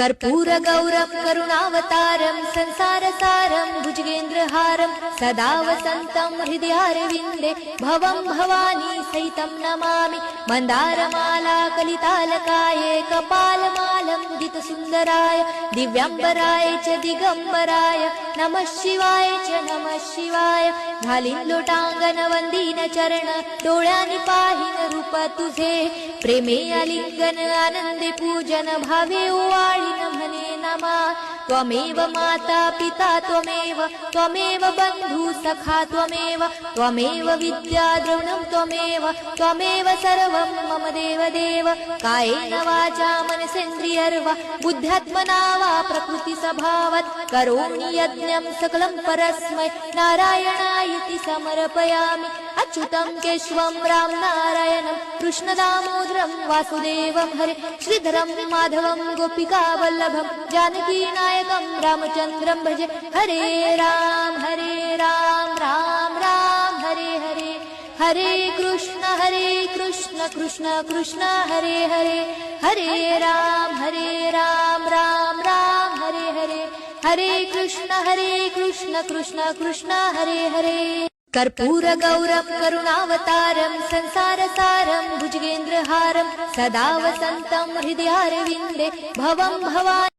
कर्पूरगौरं करुणावतारं संसारसारं भुजगेन्द्रहारं सदा वसन्तं हृदयारविन्दे भवं भवानी सहितं नमामि। मन्दारमाला कलितालकाये कपालमालं दितसुन्दराय दिव्याम्बराय च दिगम्बराय नमः शिवाय च नमः शिवाय। घालीन लोटांगण वंदीन चरण डोळ्यांनी पाहिन रूप तुझे प्रेमे आलिंगन आनंदे पूजन भावे ओवाळीन म्हणे नमा। त्वमेव माता पिता त्वमेव बंधु सखा त्वमेव विद्या द्रविणं त्वमेव सर्वं मम देव कायेन वाचा मनसेन्द्रियर्वा बुद्ध्यात्मना वा प्रकृति स्वभावात् करोमि यज्ञं सकलं परस्मै नारायणायति समर्पयामि। अच्युतं केशवं राम नारायणं कृष्णदामोदरं वासुदेवं हरे श्रीधरं माधवं गोपिका वल्लभं जानकी नायकं रामचन्द्रं भजे। हरे राम राम राम हरे हरे हरे कृष्ण कृष्ण कृष्ण हरे हरे हरे राम राम राम हरे हरे हरे कृष्ण कृष्ण कृष्ण हरे हरे। कर्पूरगौरं करुणावतारं संसारसारं भुजगेन्द्रहारं सदा वसन्तं हृदयारविन्दे भवं भवानी।